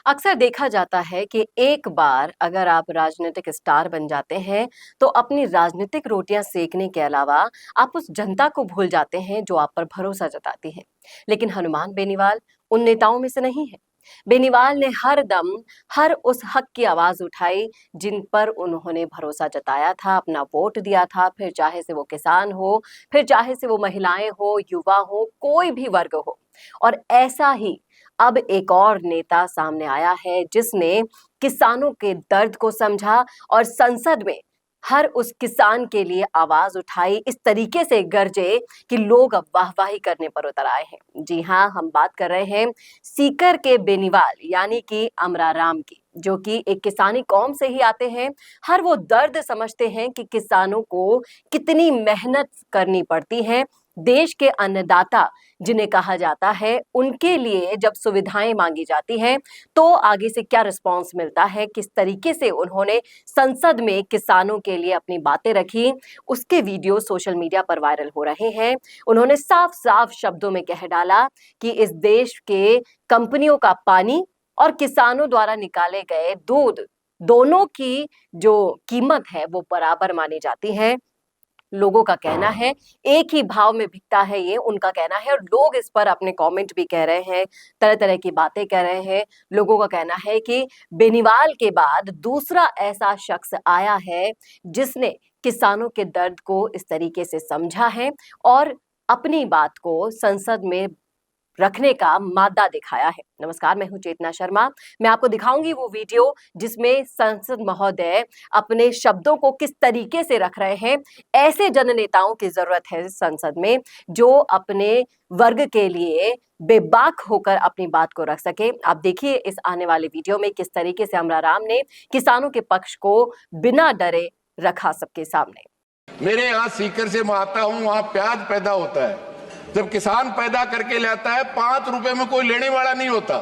अक्सर देखा जाता है कि एक बार अगर आप राजनीतिक स्टार बन जाते हैं तो अपनी राजनीतिक रोटियां सेकने के अलावा आप उस जनता को भूल जाते हैं जो आप पर भरोसा जताती है। लेकिन हनुमान बेनीवाल उन नेताओं में से नहीं है। बेनीवाल ने हर दम हर उस हक की आवाज उठाई जिन पर उन्होंने भरोसा जताया था, अपना वोट दिया था, फिर चाहे से वो किसान हो, फिर चाहे से वो महिलाएं हो, युवा हो, कोई भी वर्ग हो। और ऐसा ही अब एक और नेता सामने आया है जिसने किसानों के दर्द को समझा और संसद में हर उस किसान के लिए आवाज उठाई, इस तरीके से गरजे कि लोग अब वाहवाही करने पर उतर आए हैं। जी हाँ, हम बात कर रहे हैं सीकर के बेनीवाल यानी कि अमराराम की, जो कि एक किसानी कौम से ही आते हैं। हर वो दर्द समझते हैं कि किसानों को कितनी मेहनत करनी पड़ती है। देश के अन्नदाता जिन्हें कहा जाता है, उनके लिए जब सुविधाएं मांगी जाती हैं तो आगे से क्या रिस्पॉन्स मिलता है, किस तरीके से उन्होंने संसद में किसानों के लिए अपनी बातें रखी, उसके वीडियो सोशल मीडिया पर वायरल हो रहे हैं। उन्होंने साफ साफ शब्दों में कह डाला कि इस देश के कंपनियों का पानी और किसानों द्वारा निकाले गए दूध, दोनों की जो कीमत है वो बराबर मानी जाती है। लोगों का कहना है एक ही भाव में बिकता है, ये उनका कहना है और लोग इस पर अपने कमेंट भी कह रहे हैं, तरह तरह की बातें कह रहे हैं। लोगों का कहना है कि बेनीवाल के बाद दूसरा ऐसा शख्स आया है जिसने किसानों के दर्द को इस तरीके से समझा है और अपनी बात को संसद में रखने का मादा दिखाया है। नमस्कार, मैं हूं चेतना शर्मा। मैं आपको दिखाऊंगी वो वीडियो जिसमें संसद महोदय अपने शब्दों को किस तरीके से रख रहे हैं। ऐसे जननेताओं की जरूरत है संसद में जो अपने वर्ग के लिए बेबाक होकर अपनी बात को रख सके। आप देखिए इस आने वाले वीडियो में किस तरीके से अमराराम ने किसानों के पक्ष को बिना डरे रखा सबके सामने। मेरे यहाँ सीकर से मैं आता हूँ, वहाँ प्याज पैदा होता है। जब किसान पैदा करके लाता है 5 रुपए में कोई लेने वाला नहीं होता,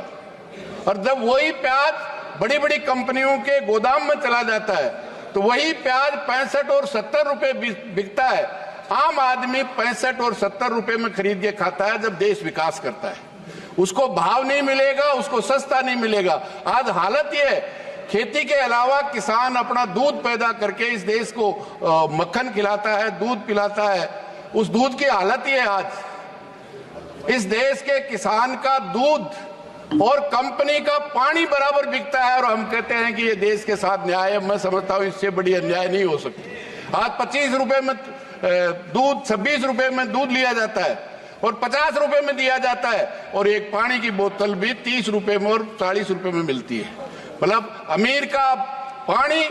और जब वही प्याज बड़ी बड़ी कंपनियों के गोदाम में चला जाता है तो वही प्याज 65 और 70 रुपए बिकता है। आम आदमी 65 और 70 रुपए में खरीद के खाता है। जब देश विकास करता है उसको भाव नहीं मिलेगा, उसको सस्ता नहीं मिलेगा। आज हालत यह है, खेती के अलावा किसान अपना दूध पैदा करके इस देश को मक्खन खिलाता है, दूध पिलाता है। उस दूध की हालत ये है आज, इस देश के किसान का दूध और कंपनी का पानी बराबर बिकता है और हम कहते हैं कि ये देश के साथ न्याय है। मैं समझता हूं इससे बड़ी अन्याय नहीं हो सकती। आज 25 रुपए में दूध, 26 रुपए में दूध लिया जाता है और 50 रुपए में दिया जाता है, और एक पानी की बोतल भी 30 रुपए में और 40 रुपए में मिलती है। मतलब अमीर का पानी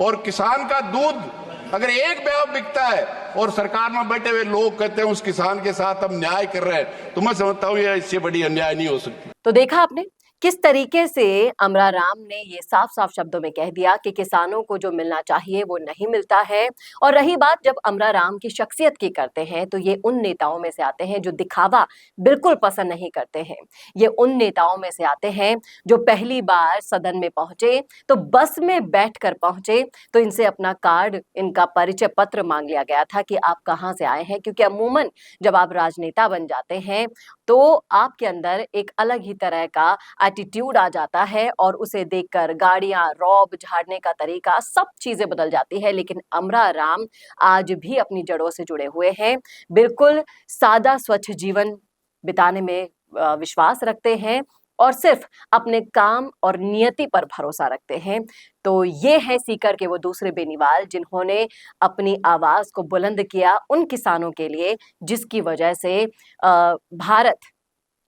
और किसान का दूध अगर एक भाव बिकता है और सरकार में बैठे हुए लोग कहते हैं उस किसान के साथ हम न्याय कर रहे हैं, तो मैं समझता हूँ ये इससे बड़ी अन्याय नहीं हो सकती। तो देखा आपने किस तरीके से अमराराम ने ये साफ साफ शब्दों में कह दिया कि किसानों को जो मिलना चाहिए वो नहीं मिलता है। और रही बात जब अमराराम की शख्सियत की करते हैं तो ये उन नेताओं में से आते हैं जो दिखावा बिल्कुल पसंद नहीं करते हैं। ये उन नेताओं में से आते हैं जो पहली बार सदन में पहुंचे तो बस में बैठकर पहुंचे तो इनसे अपना कार्ड, इनका परिचय पत्र मांग लिया गया था कि आप कहाँ से आए हैं, क्योंकि अमूमन जब आप राजनेता बन जाते हैं तो आपके अंदर एक अलग ही तरह का एटीट्यूड आ जाता है और उसे देखकर गाड़ियां, रौब झाड़ने का तरीका, सब चीजें बदल जाती है। लेकिन अमराराम आज भी अपनी जड़ों से जुड़े हुए हैं, बिल्कुल सादा स्वच्छ जीवन बिताने में विश्वास रखते हैं और सिर्फ अपने काम और नियति पर भरोसा रखते हैं। तो ये है सीकर के वो दूसरे बेनीवाल जिन्होंने अपनी आवाज को बुलंद किया उन किसानों के लिए जिसकी वजह से भारत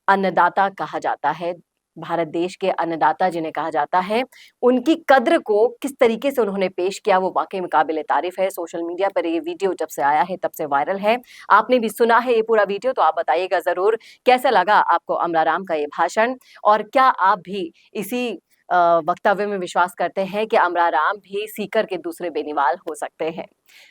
अन्नदाता कहा जाता है। भारत देश के अन्नदाता जिन्हें कहा जाता है, उनकी कद्र को किस तरीके से उन्होंने पेश किया वो वाकई में काबिले तारीफ है। सोशल मीडिया पर ये वीडियो जब से आया है तब से वायरल है। आपने भी सुना है ये पूरा वीडियो, तो आप बताइएगा जरूर कैसा लगा आपको अमराराम का ये भाषण, और क्या आप भी इसी वक्तव्य में विश्वास करते हैं कि अमराराम भी सीकर के दूसरे बेनीवाल हो सकते हैं।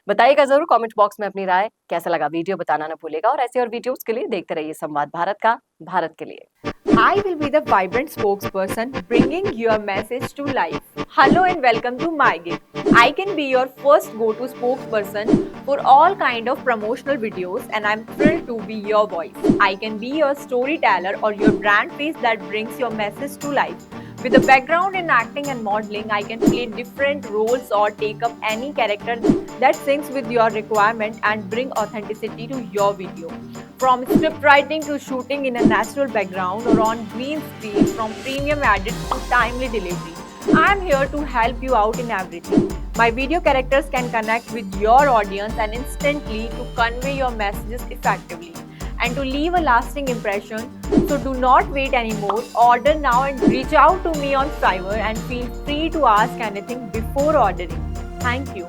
बताइएगा जरूर कमेंट बॉक्स में अपनी राय। कैसा लगा वीडियो बताना ना भूलेगा, और ऐसे और वीडियोस के लिए देखते रहिए संवाद भारत का, भारत के लिए। I will be the vibrant spokesperson bringing your message to life. Hello and welcome to MyGig. I can be your first go-to spokesperson for all kind of promotional videos, and I'm thrilled to be your voice. I can be your storyteller or your brand face that brings your message to life. With a background in acting and modeling, I can play different roles or take up any character that syncs with your requirement and bring authenticity to your video. From script writing to shooting in a natural background or on green screen, from premium edit to timely delivery, I am here to help you out in everything. My video characters can connect with your audience and instantly to convey your messages effectively and to leave a lasting impression. So do not wait anymore. Order now and reach out to me on Fiverr and feel free to ask anything before ordering. Thank you.